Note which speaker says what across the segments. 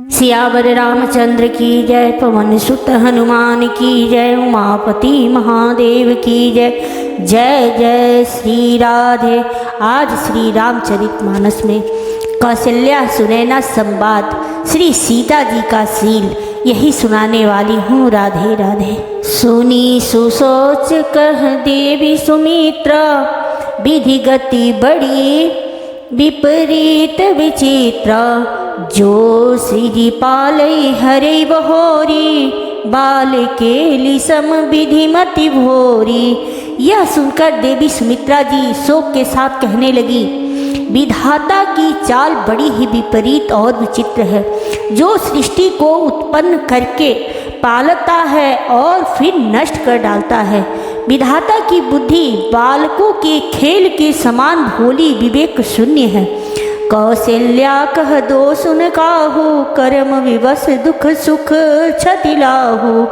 Speaker 1: सियावर रामचंद्र की जय, पवन सुत हनुमान की जय, उमापति महादेव की जय। जय जय श्री राधे। आज श्री रामचरितमानस में कौशल्या सुनैना संवाद श्री सीता जी का सील यही सुनाने वाली हूँ। राधे राधे। सुनी सुसोच कह देवी सुमित्रा, विधि गति बड़ी विपरीत विचित्र। जो श्री पालई हरे बहोरी, बाल केली सम विधिमति भोरी। यह सुनकर देवी सुमित्रा जी शोक के साथ कहने लगी, विधाता की चाल बड़ी ही विपरीत और विचित्र है। जो सृष्टि को उत्पन्न करके पालता है और फिर नष्ट कर डालता है। विधाता की बुद्धि बालकों के खेल के समान भोली विवेक शून्य है। कौशल्या कह दो सुन काहू, कर्म विवश दुख सुख क्षति लाहू।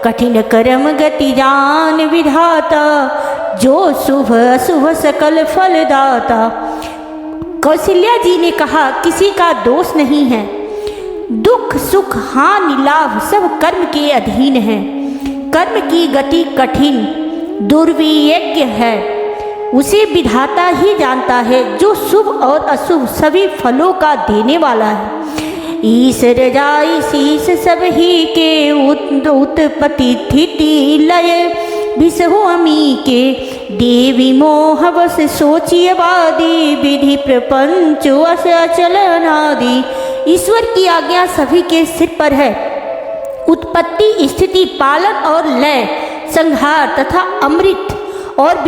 Speaker 1: कठिन कर्म गति जान विधाता, जो शुभ अशुभ सकल फल दाता। कौशल्या जी ने कहा, किसी का दोष नहीं है। दुख सुख हानि लाभ सब कर्म के अधीन है। कर्म की गति कठिन दुर्विज्ञ है, उसे विधाता ही जानता है। जो शुभ और अशुभ सभी फलों का देने वाला है। ईश्वर जाई शीस सब ही के, उत्पत्ति स्थिति लय विषहो अमी के। देवी मोह बस सोचिए वादी, विधि प्रपंच वश अचल अनादि। ईश्वर की आज्ञा सभी के सिर पर है। उत्पत्ति स्थिति पालन और लय, संहार तथा अमृत और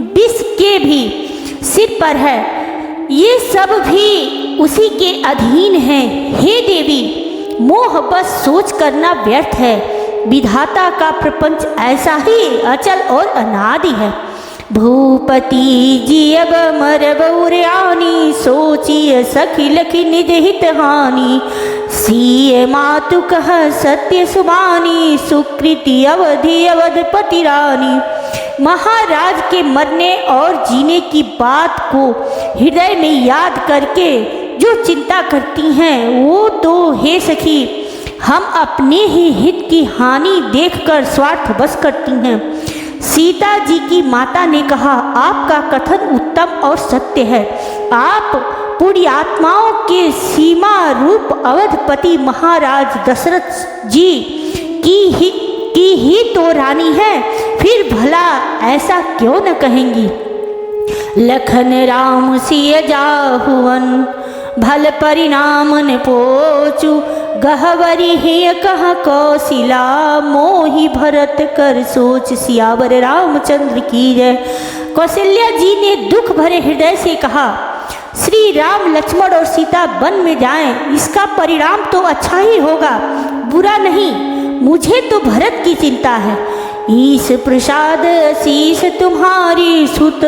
Speaker 1: विष के भी सिर पर है। ये सब भी उसी के अधीन है। हे देवी, मोह बस सोच करना व्यर्थ है। विधाता का प्रपंच ऐसा ही अचल और अनादि है। भूपति जी अब मर बउरियानी, सोचिए सखी लखी निज हित हानि। सीय मातु कह सत्य सुबानी, सुकृति अवधि अवधपति रानी। महाराज के मरने और जीने की बात को हृदय में याद करके जो चिंता करती हैं, वो तो हे सखी हम अपने ही हित की हानि देखकर स्वार्थ बस करती हैं। सीता जी की माता ने कहा, आपका कथन उत्तम और सत्य है। आप पूरी आत्माओं के सीमा रूप अवधपति महाराज दशरथ जी की ही तो रानी है, फिर भला ऐसा क्यों न कहेंगी। लखन राम सिय जाहुवन, भल परिणाम न पोचू। गहवरी है कह कौशिला, मोहि भरत कर सोच। सियावर रामचंद्र की जय। कौशल्या जी ने दुख भरे हृदय से कहा, श्री राम लक्ष्मण और सीता वन में जाएं, इसका परिणाम तो अच्छा ही होगा, बुरा नहीं। मुझे तो भरत की चिंता है। ईश प्रसाद शीश तुम्हारी, सुत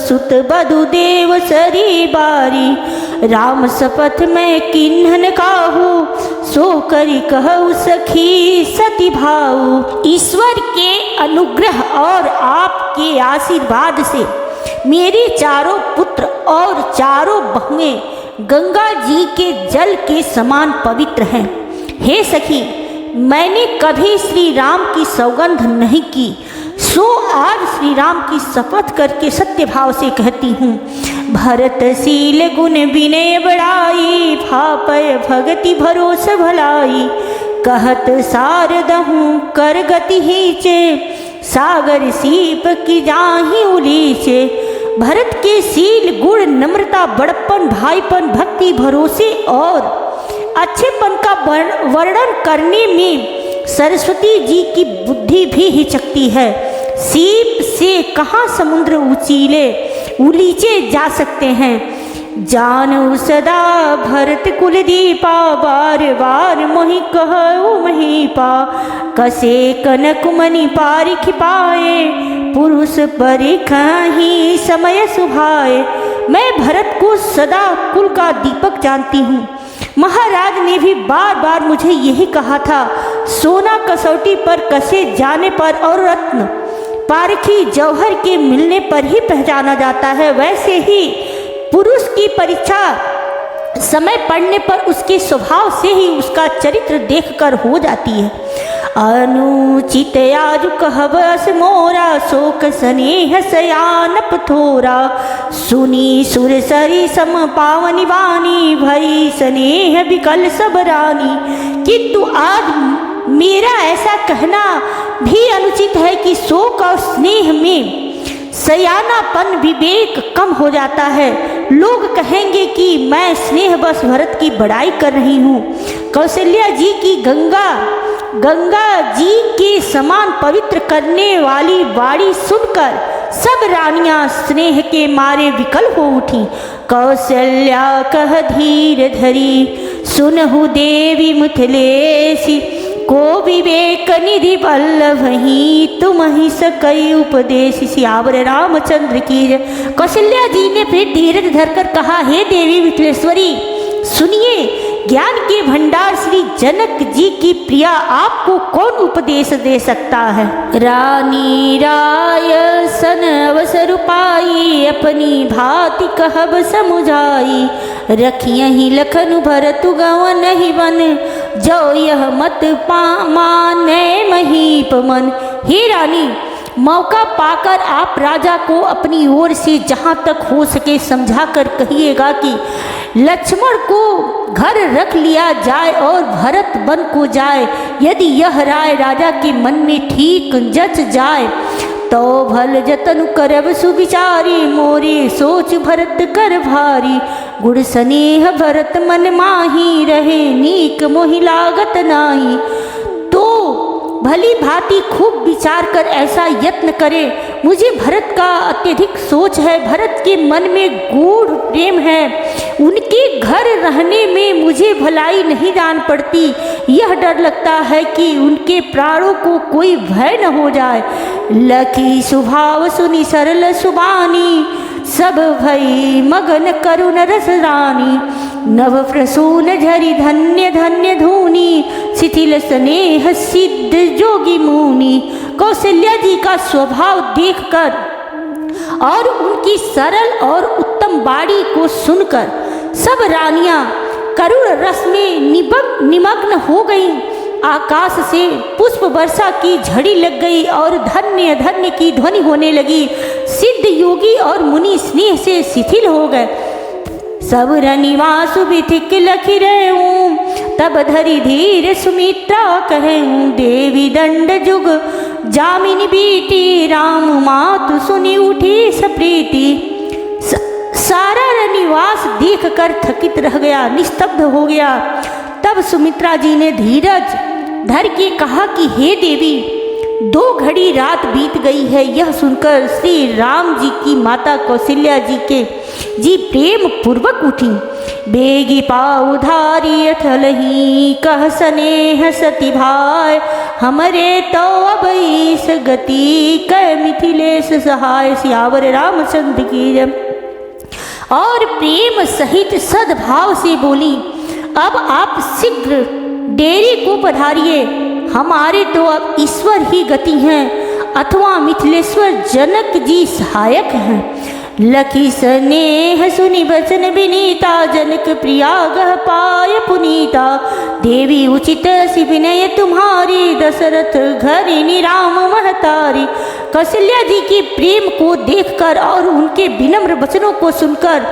Speaker 1: सुत बधु देव सरी बारी। राम शपथ में किन्हन काहू, सो करी कहू सखी सती भाऊ। ईश्वर के अनुग्रह और आपके आशीर्वाद से मेरे चारों पुत्र और चारों बहुएं गंगा जी के जल के समान पवित्र हैं। हे सखी, मैंने कभी श्री राम की सौगंध नहीं की, सो आज श्री राम की शपथ करके सत्य भाव से कहती हूँ। भरत शील गुण विनय बड़ाई, भापय भगति भरोस भलाई। कहत सारदहूँ कर गति हीचे, सागर सीप की जाही उलीचे। भरत के शील गुण नम्रता बड़प्पन भाईपन भक्ति भरोसे और अच्छेपन का वर्णन करने में सरस्वती जी की बुद्धि भी हिचकती है। सीप से कहाँ समुद्र उलीचे जा सकते हैं। जानू सदा भरत कुल दीपा, बार बार मोहि कहु महीपा। कसे कनक मणि पारिख पाए, पुरुष परिखहि समय सुभाए। मैं भरत को सदा कुल का दीपक जानती हूँ। महाराज ने भी बार बार मुझे यही कहा था। सोना कसौटी पर कसे जाने पर और रत्न पारखी जौहर के मिलने पर ही पहचाना जाता है, वैसे ही पुरुष की परीक्षा समय पड़ने पर उसके स्वभाव से ही उसका चरित्र देखकर हो जाती है। अनुचित आजु कहब अस मोरा, शोक स्नेह सयानप थोरा, सुनी सुर सरी सम पावनी वाणी, भई स्नेह विकल सब रानी। किंतु आज मेरा ऐसा कहना भी अनुचित है कि शोक और स्नेह में सयानापन विवेक कम हो जाता है। लोग कहेंगे कि मैं स्नेह बस भरत की बड़ाई कर रही हूँ। कौशल्या जी की गंगा जी के समान पवित्र करने वाली वाणी सुनकर सब रानियां स्नेह के मारे विकल हो उठी। कौशल्या कह धीर धरी, सुनहु देवी मिथिलेशी, को विवेक निधि वल्लभ ही, तुम ही सकई उपदेश। सियावर रामचंद्र की जय। कौशल्या जी ने फिर धीरज धरकर कहा, हे देवी मिथिलेश्वरी, सुनिए, ज्ञान के भंडार श्री जनक जी की प्रिया आपको कौन उपदेश दे सकता है। रानी राय सन अवसर पाई, अपनी भांति कहब समुझाई, रखियहि लखन भरत गवन ही वन, जो यह मत माने महीप मन। हे रानी, मौका पाकर आप राजा को अपनी ओर से जहाँ तक हो सके समझा कर कहिएगा कि लक्ष्मण को घर रख लिया जाए और भरत वन को जाए। यदि यह राय राजा के मन में ठीक जच जाए तो भल जतन करब सुविचारी, मोरे सोच भरत कर भारी, गुण स्नेह भरत मन माही, रहे नीक मोहि लागत नाही। तो भली भांति खूब विचार कर ऐसा यत्न करे। मुझे भरत का अत्यधिक सोच है, भरत के मन में गूढ़ प्रेम है, उनके घर रहने में मुझे भलाई नहीं जान पड़ती। यह डर लगता है कि उनके प्राणों को कोई भय न हो जाए। लखी स्वभाव सुनी सरल सुबानी, सब भई मगन करुण रस रानी, नव प्रसून झरी धन्य धन्य धूनी, शिथिल स्नेह सिद्ध जोगी मुनि। कौशल्या जी का स्वभाव देखकर और उनकी सरल और उत्तम वाणी को सुनकर सब रानियां करुण रस में निमग्न हो गईं। आकाश से पुष्प वर्षा की झड़ी लग गई और धन्य धन्य की ध्वनि होने लगी। सिद्ध योगी और मुनि स्नेह से शिथिल हो गए। सब रनिवासु बिथिक लखी रहूं, तब धरी धीर सुमित्रा कहूं, देवी दंड जुग जामिनी बीती, राम मातु सुनी उठी सप्रीति। सारा रनिवास देख कर थकित रह गया, निस्तब्ध हो गया। तब सुमित्रा जी ने धीरज धर के कहा कि हे देवी, 2 घड़ी रात बीत गई है। यह सुनकर श्री राम जी की माता कौशल्या जी प्रेम पूर्वक उठी। बेगी पाऊ धारी अथलही, कह स्नेह सती भाय, हमरे तो अब इस गति, कै मिथिलेश सहाय। सियावर रामचंद्र की जय। और प्रेम सहित सद्भाव से बोली, अब आप शीघ्र डेरे को पधारिए। हमारे तो अब ईश्वर ही गति हैं अथवा मिथिलेश्वर जनक जी सहायक हैं। लखी स्नेह सुनि बचन विनीता, जनक प्रिया गह पाय पुनीता, देवी उचित सि विनय तुम्हारी, दशरथ घरिनी राम महतारी। कौशल्या जी के प्रेम को देखकर और उनके विनम्र वचनों को सुनकर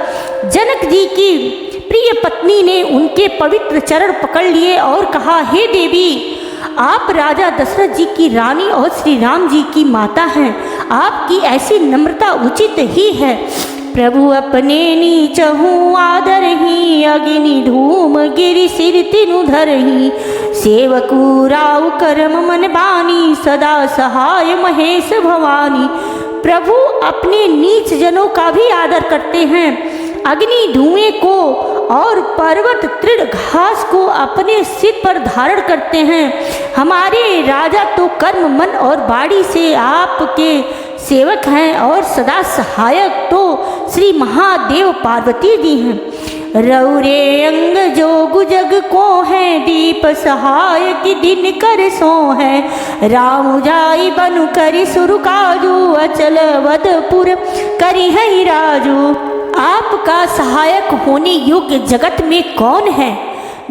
Speaker 1: जनक जी की प्रिय पत्नी ने उनके पवित्र चरण पकड़ लिए और कहा, हे देवी, आप राजा दशरथ जी की रानी और श्री राम जी की माता हैं। आपकी ऐसी नम्रता उचित ही है। प्रभु अपने नीचहूँ आदर ही, अग्नि धूम गिरि सिर तिनु धरही, सेवकु राव करम मन बानी, सदा सहाय महेश भवानी। प्रभु अपने नीच जनों का भी आदर करते हैं, अग्नि धुएं को और पर्वत तृण घास को अपने सिर पर धारण करते हैं। हमारे राजा तो कर्म मन और वाणी से आपके सेवक हैं और सदा सहायक तो श्री महादेव पार्वती जी हैं। रौरे अंग जोग जग को है, दीप सहायक दिन कर सो है, राम जाई बनु करि सुर काजू, अचल वदपुर करि है राजू। आपका सहायक होने योग्य जगत में कौन है?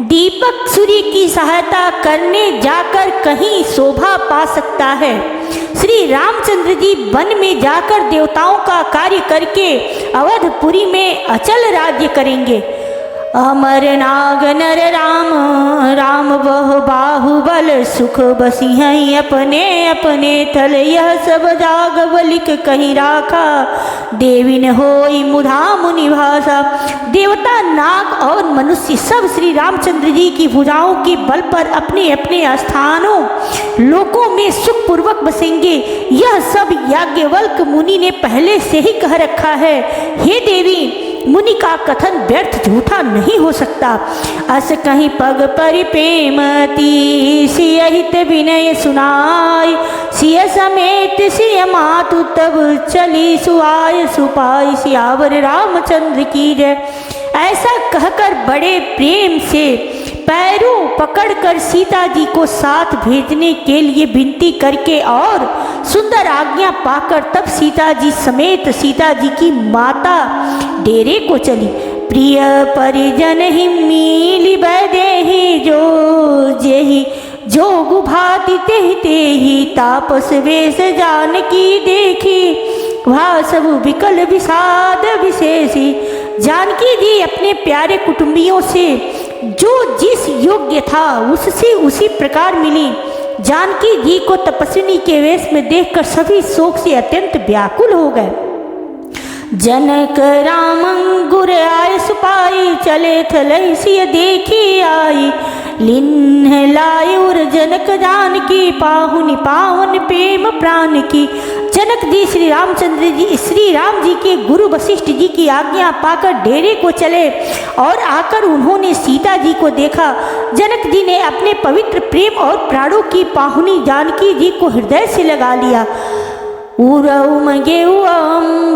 Speaker 1: दीपक सूर्य की सहायता करने जाकर कहीं शोभा पा सकता है। श्री रामचंद्र जी वन में जाकर देवताओं का कार्य करके अवधपुरी में अचल राज्य करेंगे। अमर नाग नर राम, राम बह बाहुबल, सुख बसी हैं अपने अपने थल, यह सब जागवलिक कहीं राखा, देविन होई मुधा मुनि भाषा। देवता, नाग और मनुष्य सब श्री रामचंद्र जी की भुजाओं के बल पर अपने अपने स्थानों लोकों में सुखपूर्वक बसेंगे। यह सब याज्ञवल्क मुनि ने पहले से ही कह रखा है। हे देवी, मुनि का कथन व्यर्थ झूठा नहीं हो सकता। अस कहीं पग परिपेमती, सियहित विनय सुनाय, सिय समेत सिय मातु तब चली सुआय सुपाय, सियावर रामचंद्र की जय। ऐसा कहकर बड़े प्रेम से पैरों पकड़कर सीता जी को साथ भेजने के लिए विनती करके और सुंदर आज्ञा पाकर तब सीता जी समेत सीता जी की माता डेरे को चली। प्रिय परिजन ही मिली बैदेही, जो जेहि जोगु भाति तेहि तेहि, तापस वेश जानकी देखी, भासव विकल विषाद विशेषी। जानकी जी अपने प्यारे कुटुंबियों से जो जिस योग्य था उससे उसी प्रकार मिली। जानकी जी को तपस्विनी के वेश में देखकर सभी शोक से अत्यंत व्याकुल हो गए। जनक राम अंगुर आय सुपाई, चले थलई सिय देखी आई, लिन्ह लायुर जनक जानकी, पाहुनि पावन प्रेम प्राण की। जनक जी श्री राम जी के गुरु वशिष्ठ जी की आज्ञा पाकर डेरे को चले और आकर उन्होंने सीता जी को देखा। जनक जी ने अपने पवित्र प्रेम और प्राणों की पाहुनी जानकी जी को हृदय से लगा लिया। उरऊ मगेऊ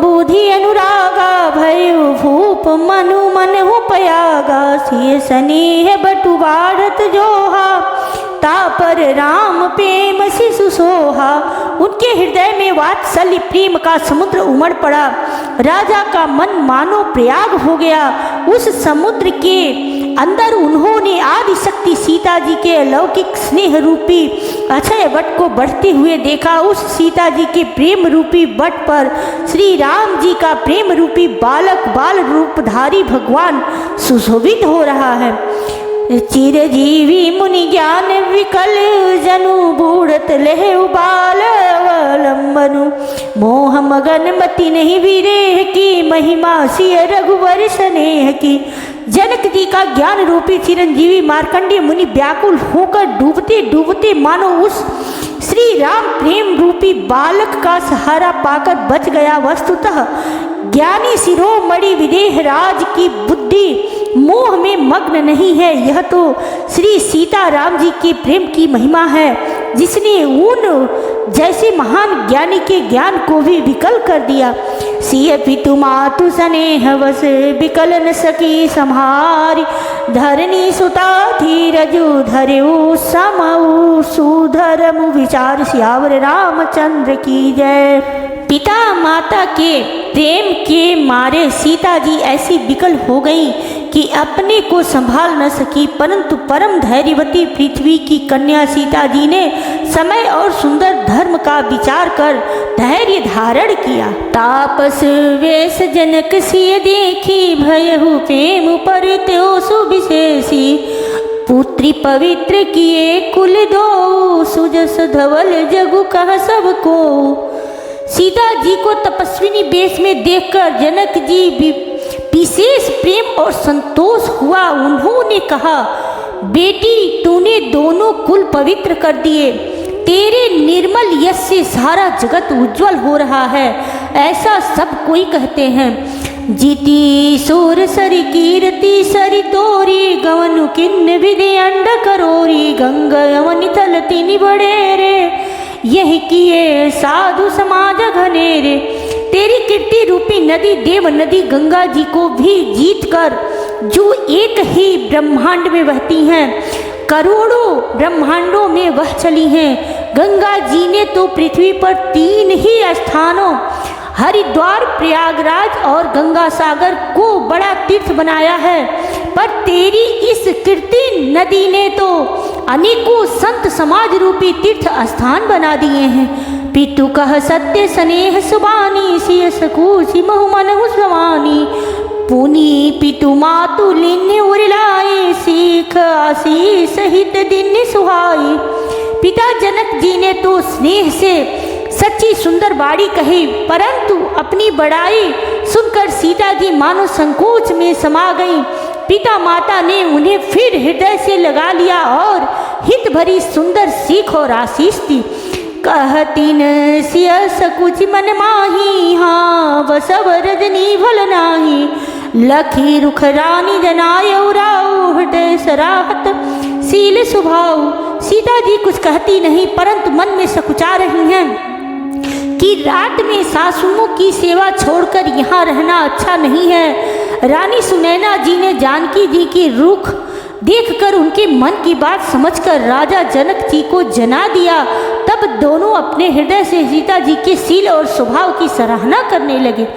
Speaker 1: बुद्धि अनुरागा, भयु भूप मनु मन हो पयागा, सिय स्नेह बटु बाढ़त जोहा, तापर राम प्रेम शिशु सोहा। उनके हृदय में वात्सल्य प्रेम का समुद्र उमड़ पड़ा। राजा का मन मानो प्रयाग हो गया। उस समुद्र के अंदर उन्होंने आदि शक्ति सीता जी के अलौकिक स्नेह रूपी अक्षय वट को बढ़ते हुए देखा। उस सीता जी के प्रेम रूपी वट पर श्री राम जी का प्रेम रूपी बालक बाल रूपधारी भगवान सुशोभित हो रहा है। चिरजीवी मुनि ज्ञान विकल, जनु बूढ़त लहे उबाल अवलंबनु, मोह मगन मति नहीं विरेह की, महिमा सिय रघुवर स्नेह की। जनक जी का ज्ञान रूपी चिरंजीवी मार्कंडेय मुनि व्याकुल होकर डूबते डूबते मानो उस श्री राम प्रेम रूपी बालक का सहारा पाकर बच गया। वस्तुतः ज्ञानी शिरोमणि विदेह राज की बुद्धि मोह में मग्न नहीं है। यह तो श्री सीता राम जी के प्रेम की महिमा है, जिसने उन जैसे महान ज्ञानी के ज्ञान को भी विकल कर दिया। सिय पितु मातु स्नेह वस, विकल न सकी संहारी, धरनी सुता धीरजु धरेऊ समऊ, सुधरमु विचार, सियावर रामचंद्र की जय। पिता माता के प्रेम के मारे सीता जी ऐसी विकल हो गई कि अपने को संभाल न सकी, परंतु परम धैर्यवती पृथ्वी की कन्या सीता जी ने समय और सुंदर धर्म का विचार कर धैर्य धारण किया। तापस वेश जनक सिय देखी, भयहु प्रेम पर त्यो सुविशेषी, पुत्री पवित्र किए कुल दो, सुजस धवल जगु कह सबको। सीता जी को तपस्विनी वेश में देखकर जनक जी विशेष प्रेम और संतोष हुआ। उन्होंने कहा, बेटी तूने दोनों कुल पवित्र कर दिए, तेरे निर्मल यश से सारा जगत उज्जवल हो रहा है, ऐसा सब कोई कहते हैं। जीती सुर सरि कीर्ति सरि तोरी, गवनु किन्न विधि अंड करोरी, गंगा यमनि तल तिनि बड़े रे, यही किए साधु समाज घनेरे। तेरी कीर्ति रूपी नदी देव नदी गंगा जी को भी जीत कर, जो एक ही ब्रह्मांड में बहती हैं, करोड़ों ब्रह्मांडों में वह चली हैं। गंगा जी ने तो पृथ्वी पर 3 ही स्थानों हरिद्वार, प्रयागराज और गंगा सागर को बड़ा तीर्थ बनाया है, पर तेरी इस कीर्ति नदी ने तो अनेकों संत समाज रूपी तीर्थ स्थान बना दिए हैं। पितु कह सत्य स्नेह सुबानी, सिय सकूसी बहुमन सुवानी, पुनी पितु मातु लिन्य उरलाए, सीख आशीष सहित दिन सुहाई। पिता जनक जी ने तो स्नेह से सच्ची सुंदर बाड़ी कही, परंतु अपनी बड़ाई सुनकर सीता जी मानो संकोच में समा गईं। पिता माता ने उन्हें फिर हृदय से लगा लिया और हित भरी सुंदर सीख और आशीष दी। कहती न सिय सकुच मन माही, हाँ बसव रजनी भल नाही, लखी रुख रानी जनाय उराऊ, हृदय सराहत सील सुभाऊ। सीता जी कुछ कहती नहीं, परंतु मन में सकुचा रही हैं कि रात में सासुओं की सेवा छोड़कर यहाँ रहना अच्छा नहीं है। रानी सुनैना जी ने जानकी जी की रुख देखकर उनके मन की बात समझकर राजा जनक जी को जना दिया। तब दोनों अपने हृदय से सीता जी के शील और स्वभाव की सराहना करने लगे।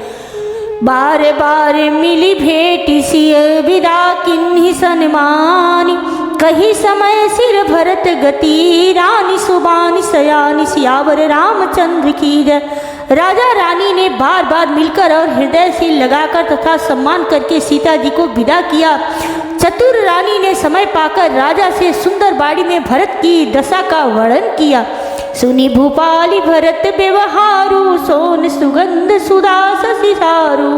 Speaker 1: बार बार मिली भेंट सिय विदा किन्हि सन्मानी, कही समय सिर भरत गति, रानी सुबानी सयानी, सियावर रामचंद्र की जय। राजा रानी ने बार बार मिलकर और हृदय से लगाकर तथा सम्मान करके सीता जी को विदा किया। चतुर रानी ने समय पाकर राजा से सुंदर बाड़ी में भरत की दशा का वर्णन किया। सुनी भूपाली भरत व्यवहारू, सोन सुगंध सुदास सिसारू,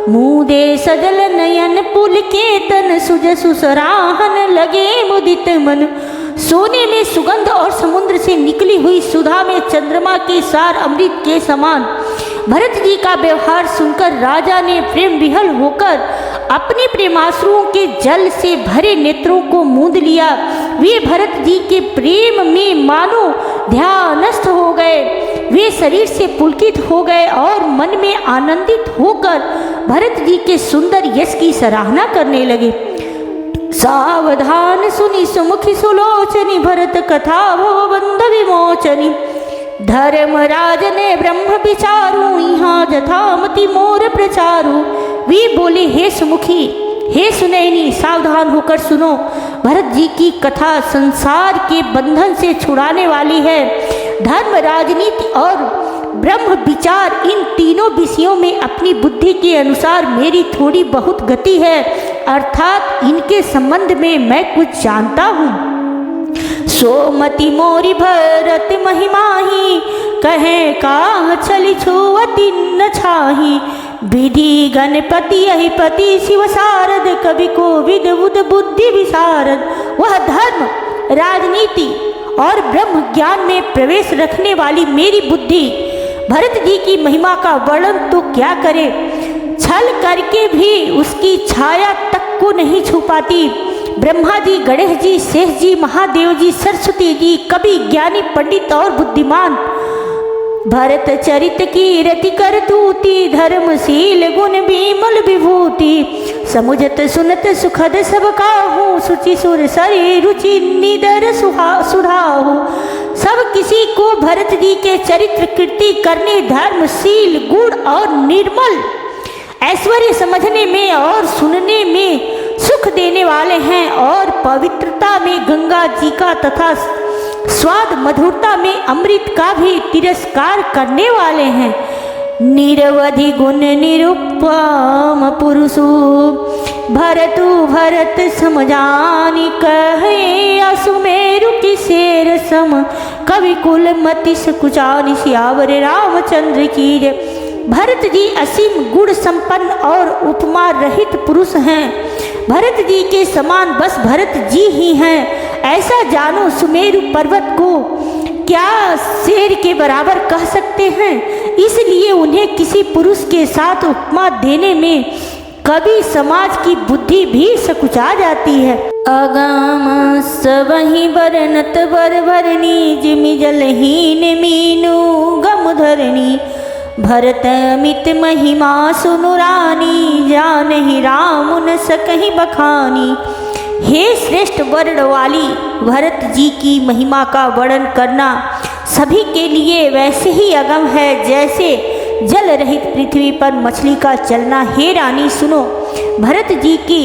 Speaker 1: मुदे सजल नयन पुलकेतन, सुज सुसराहन लगे मुदित मन। सोने में सुगंध और समुद्र से निकली हुई सुधा में चंद्रमा के सार अमृत के समान। भरत जी का व्यवहार सुनकर राजा ने प्रेम विहल होकर अपने प्रेमाश्रुओं के जल से भरे नेत्रों को मूंद लिया। वे भरत जी के प्रेम में मानो ध्यानस्थ हो गए। वे शरीर से पुलकित हो गए और मन में आनंदित होकर भरत जी के सुंदर यश की सराहना करने लगे। सावधान सुनी सुमुखी सुलोचनी, भरत कथा भवबंध विमोचनी, धर्मराज ने ब्रह्म विचारू, यहाँ जथामति मोर प्रचारू। वे बोले, हे सुमुखी, हे सुनैनी, सावधान होकर सुनो। भरत जी की कथा संसार के बंधन से छुड़ाने वाली है। धर्म, राजनीति और ब्रह्म विचार, इन तीनों विषयों में अपनी बुद्धि के अनुसार मेरी थोड़ी बहुत गति है, अर्थात इनके संबंध में मैं कुछ जानता हूँ। सोमति मोरी भरत महिमाही, कहे काह चली छुअति न छाही, विधि गणपति अहिपति शिव शारद, कवि को विद बुध बुद्धि विशारद। वह धर्म, राजनीति और ब्रह्म ज्ञान में प्रवेश रखने वाली मेरी बुद्धि भरत जी की महिमा का वर्णन तो क्या करे, छल करके भी उसकी छाया तक को नहीं छू पाती। ब्रह्मा जी, गणेश जी, शेष जी, महादेव जी, सरस्वती जी, कवि, ज्ञानी, पंडित और बुद्धिमान भरत चरित की रति कर तूती, धर्मशील गुण विमल विभूति, समुझत सुनत सुखद सब काहू, सुचि सुर सरी रुचि निदर सुधाहू। सब किसी को भरत जी के चरित्र कीर्ति करने, धर्मशील गुण और निर्मल ऐश्वर्य समझने में और सुनने में सुख देने वाले हैं, और पवित्रता में गंगा जी का तथा स्वाद मधुरता में अमृत का भी तिरस्कार करने वाले हैं। निरवधि गुण निरुपम पुरुषु, भरतु भरत समझानी, कहे असुमेरु की शेर सम, कवि कुल मति सकुचानी, सियावर रामचंद्र की जय। भरत जी असीम गुण संपन्न और उपमा रहित पुरुष हैं। भरत जी के समान बस भरत जी ही हैं। ऐसा जानो, सुमेरु पर्वत को क्या शेर के बराबर कह सकते हैं? इसलिए उन्हें किसी पुरुष के साथ उपमा देने में कवि समाज की बुद्धि भी सकुचा जाती है। अगम सबहि बरनत बर भरनी, जिमि जलहीन मीनू गम धरनी, भरत अमित महिमा सुनु रानी, जानहि राम न सकहि बखानी। हे श्रेष्ठ वर्ण वाली, भरत जी की महिमा का वर्णन करना सभी के लिए वैसे ही अगम है जैसे जल रहित पृथ्वी पर मछली का चलना। हे रानी सुनो, भरत जी की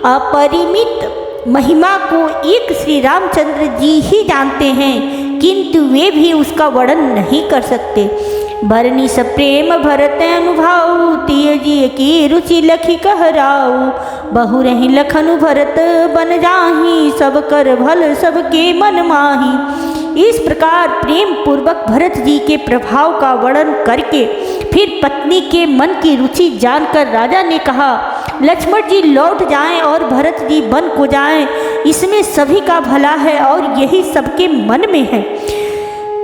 Speaker 1: अपरिमित महिमा को एक श्री रामचंद्र जी ही जानते हैं, किंतु वे भी उसका वर्णन नहीं कर सकते। बरनी सप्रेम भरत अनुभाऊ, तिय जी की रुचि लखी कहराऊ। बहु रही लखनु भरत बन जाही, सब कर भल सबके मन माही। इस प्रकार प्रेम पूर्वक भरत जी के प्रभाव का वर्णन करके फिर पत्नी के मन की रुचि जानकर राजा ने कहा, लक्ष्मण जी लौट जाएं और भरत जी वन को जाएं, इसमें सभी का भला है और यही सबके मन में है।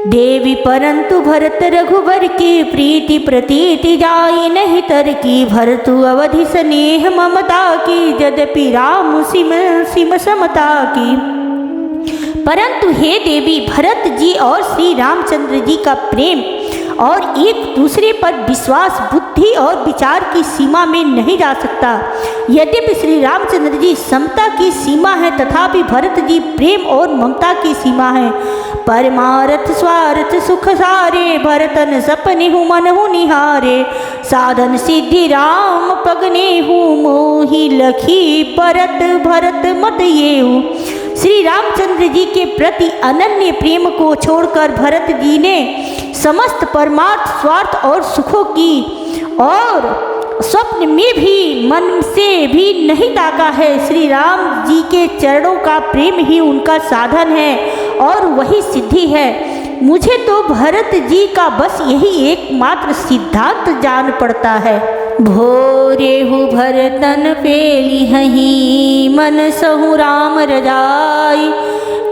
Speaker 1: देवी परंतु भरत रघुबर की प्रीति प्रतीति जाई नहीं तर की। भरतु अवधि स्नेह ममता की, यद्यपि राम सिम समता की। परंतु हे देवी, भरत जी और श्री रामचंद्र जी का प्रेम और एक दूसरे पर विश्वास बुद्धि और विचार की सीमा में नहीं जा सकता। यद्यपि श्री रामचंद्र जी समता की सीमा है, तथापि भरत जी प्रेम और ममता की सीमा है। परमारथ स्वार्थ सुख सारे, भरतन सपने हूँ मन हूँ निहारे। साधन सिद्धि राम पगने हूँ, मोहि लखी परत भरत मत येऊ। श्री रामचंद्र जी के प्रति अनन्य प्रेम को छोड़कर भरत जी ने समस्त परमार्थ स्वार्थ और सुखों की और स्वप्न में भी मन से भी नहीं ताका है। श्री राम जी के चरणों का प्रेम ही उनका साधन है और वही सिद्धि है। मुझे तो भरत जी का बस यही एकमात्र सिद्धांत जान पड़ता है। भोरे हु भरतन पेली हही, मन सहु राम रजाई।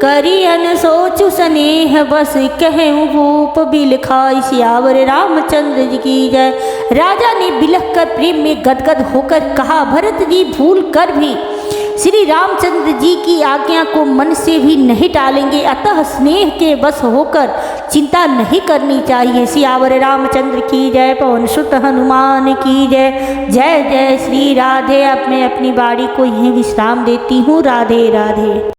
Speaker 1: करियन सोचु स्नेह बस कहूँ भूप बिल खाई। सियावर रामचंद्र जी की जय। राजा ने बिलख कर प्रेम में गदगद होकर कहा, भरत जी भूल कर भी श्री रामचंद्र जी की आज्ञा को मन से भी नहीं टालेंगे, अतः स्नेह के बस होकर चिंता नहीं करनी चाहिए। सियावर रामचंद्र की जय। पवन सुत हनुमान की जय। जय जय श्री राधे। अब मैं अपनी बाड़ी को यहीं विश्राम देती हूँ। राधे राधे।